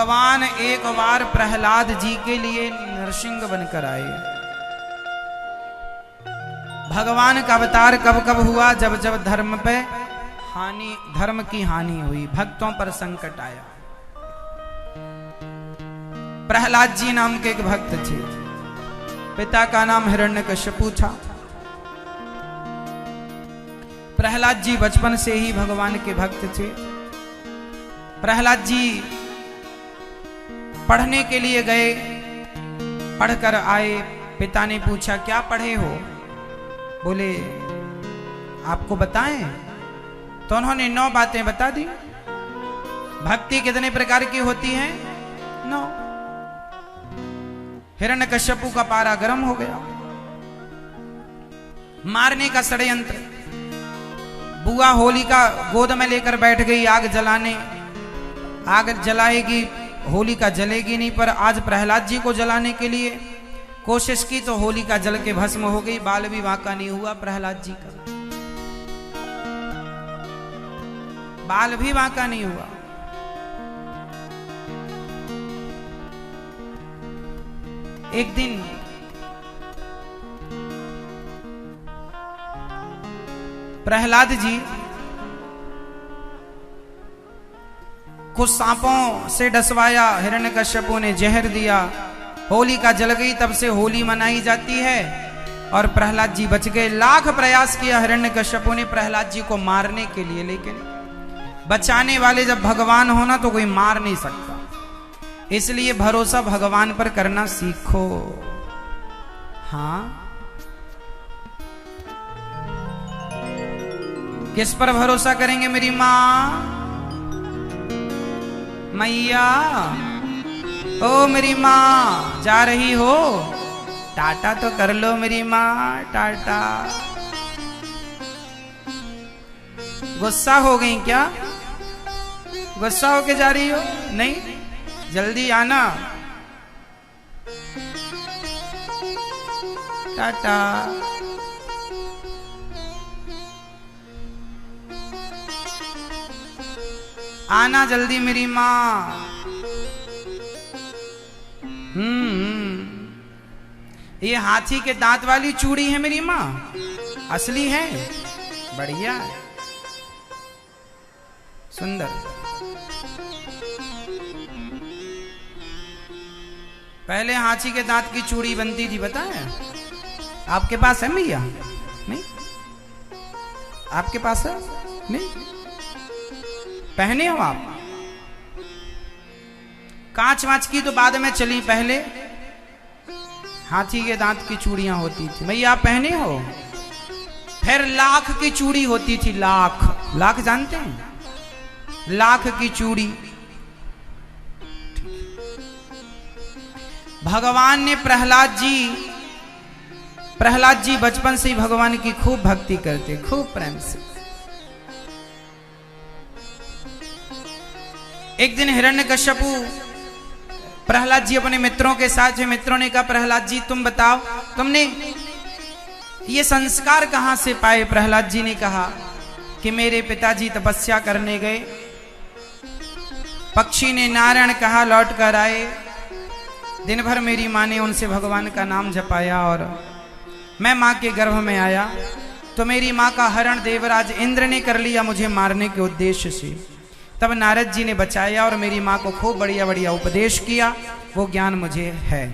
भगवान एक बार प्रहलाद जी के लिए नरसिंह बनकर आए। भगवान का अवतार कब कब हुआ? जब जब धर्म पे धर्म की हानि हुई, भक्तों पर संकट आया। प्रहलाद जी नाम के एक भक्त थे, पिता का नाम हिरण्यकश्यपु था। प्रहलाद जी बचपन से ही भगवान के भक्त थे। प्रहलाद जी पढ़ने के लिए गए, पढ़कर आए। पिता ने पूछा क्या पढ़े हो? बोले आपको बताएं? तो उन्होंने 9 बातें बता दी। भक्ति कितने प्रकार की होती है? 9। हिरण्यकश्यपु का पारा गर्म हो गया। मारने का षड्यंत्र। बुआ होलिका गोद में लेकर बैठ गई आग जलाने। आग जलाएगी, होलिका जलेगी नहीं, पर आज प्रहलाद जी को जलाने के लिए कोशिश की तो होलिका जल के भस्म हो गई। बाल भी वाका नहीं हुआ प्रहलाद जी का, बाल भी वाका नहीं हुआ। एक दिन प्रहलाद जी कुछ सांपों से डसवाया, हिरण्यकश्यपु ने जहर दिया, होलिका जल गई। तब से होली मनाई जाती है और प्रहलाद जी बच गए। लाख प्रयास किया हिरण्यकश्यपु ने प्रहलाद जी को मारने के लिए, लेकिन बचाने वाले जब भगवान होना तो कोई मार नहीं सकता। इसलिए भरोसा भगवान पर करना सीखो। हाँ, किस पर भरोसा करेंगे? मेरी माँ, मैया, ओ मेरी माँ जा रही हो, टाटा तो कर लो मेरी माँ, टाटा। गुस्सा हो गई क्या? गुस्सा होके जा रही हो? नहीं, जल्दी आना, टाटा। आना जल्दी मेरी माँ। ये हाथी के दांत वाली चूड़ी है मेरी माँ? असली है? बढ़िया है, सुंदर। पहले हाथी के दांत की चूड़ी बनती थी, पता है? आपके पास है भैया? नहीं, आपके पास है? नहीं, पहने हो आप? कांच वांच की तो बाद में चली, पहले हाथी के दांत की चूड़ियां होती थी। भैया आप पहने हो? फिर लाख की चूड़ी होती थी, लाख। लाख जानते हैं? लाख की चूड़ी। भगवान ने प्रहलाद जी बचपन से ही भगवान की खूब भक्ति करते, खूब प्रेम से। एक दिन हिरण्यकश्यपु प्रहलाद जी अपने मित्रों के साथ, मित्रों ने कहा प्रहलाद जी तुम बताओ, तुमने ये संस्कार कहां से पाए? प्रहलाद जी ने कहा कि मेरे पिताजी तपस्या करने गए, पक्षी ने नारायण कहा, लौट कर आए। दिन भर मेरी माँ ने उनसे भगवान का नाम जपाया और मैं माँ के गर्भ में आया तो मेरी माँ का हरण देवराज इंद्र ने कर लिया मुझे मारने के उद्देश्य से। तब नारद जी ने बचाया और मेरी माँ को खूब बढ़िया बढ़िया उपदेश किया, वो ज्ञान मुझे है।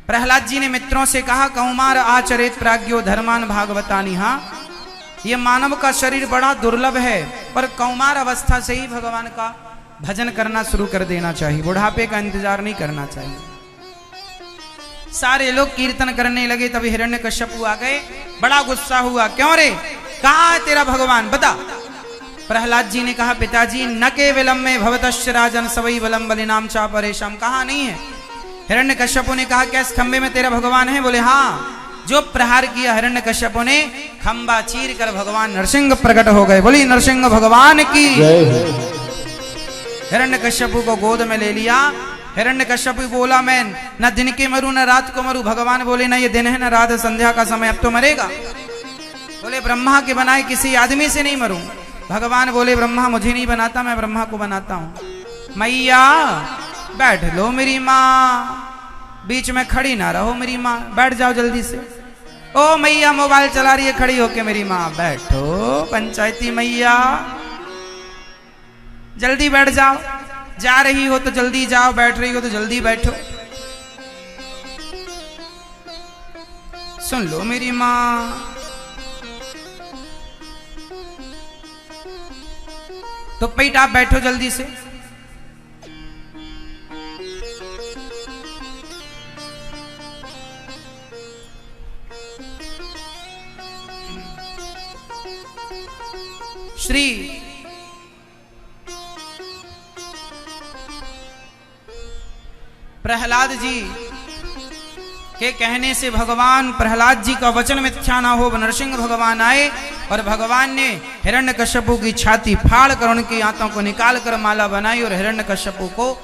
प्रहलाद जी ने मित्रों से कहा कौमार आचरित प्राज्ञो धर्मान भागवतानि। हाँ, ये मानव का शरीर बड़ा दुर्लभ है, पर कौमार अवस्था से ही भगवान का भजन करना शुरू कर देना चाहिए, बुढ़ापे का इंतजार नहीं करना चाहिए। सारे लोग कीर्तन करने लगे। तभी हिरण्यकश्यपु आ गए, बड़ा गुस्सा हुआ। क्यों रे, कहाँ है तेरा भगवान, बता। प्रहलाद जी ने कहा पिताजी न के विलंब में भवतश्च राजन सवई बलम बलिनाम चा परेशान। कहा नहीं है? हिरण्यकश्यपु ने कहा क्या इस खंबे में तेरा भगवान है? बोले हाँ। जो प्रहार किया हिरण्यकश्यपु ने, खंबा चीर कर भगवान नरसिंह प्रकट हो गए। बोली नरसिंह भगवान की। हिरण्यकश्यपु को गोद में ले लिया। हिरण्यकश्यपु बोला मैं न दिन के मरूं न रात को मरूं। भगवान बोले ना ये दिन है न रात, संध्या का समय, अब तो मरेगा। बोले ब्रह्मा के बनाए किसी आदमी से नहीं मरूं। भगवान बोले ब्रह्मा मुझे नहीं बनाता, मैं ब्रह्मा को बनाता हूं। मैया बैठ लो मेरी माँ, बीच में खड़ी ना रहो मेरी माँ, बैठ जाओ जल्दी से। ओ मैया मोबाइल चला रही है खड़ी होके मेरी माँ, बैठो पंचायती मैया, जल्दी बैठ जाओ, जा रही हो तो जल्दी जाओ, बैठ रही हो तो जल्दी बैठो। सुन लो मेरी माँ। तो पेट आप बैठो जल्दी से। श्री प्रहलाद जी के कहने से भगवान प्रहलाद जी का वचन मिथ्या ना हो, नरसिंह भगवान आए और भगवान ने हिरण्यकश्यपु की छाती फाड़ कर उनकी आंतों को निकाल कर माला बनाई और हिरण्यकश्यपु को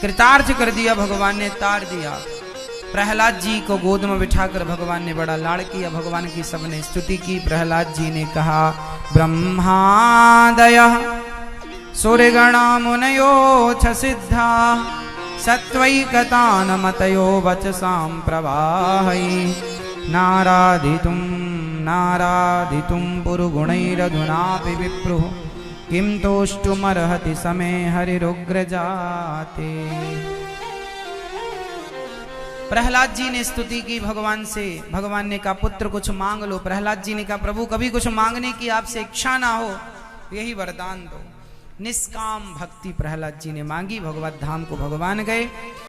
कृतार्थ कर दिया, भगवान ने तार दिया। प्रहलाद जी को गोद में बिठाकर भगवान ने बड़ा लाड़ किया, भगवान की सबने स्तुति की। प्रहलाद जी ने कहा ब्रह्मादयः सूर्यगणा मुनयो च सिद्धा सत्वैकतानमतयो वचसां प्रवाहै नाराधितुं पुरुगुणैरधुनापि विप्रुः किं तोष्टुमर्हति समे हरिरुग्रजाते। प्रहलाद जी ने स्तुति की भगवान से। भगवान ने कहा पुत्र कुछ मांग लो। प्रहलाद जी ने कहा प्रभु कभी कुछ मांगने की आपसे इच्छा ना हो, यही वरदान दो। निष्काम भक्ति प्रहलाद जी ने मांगी, भगवत धाम को भगवान गए।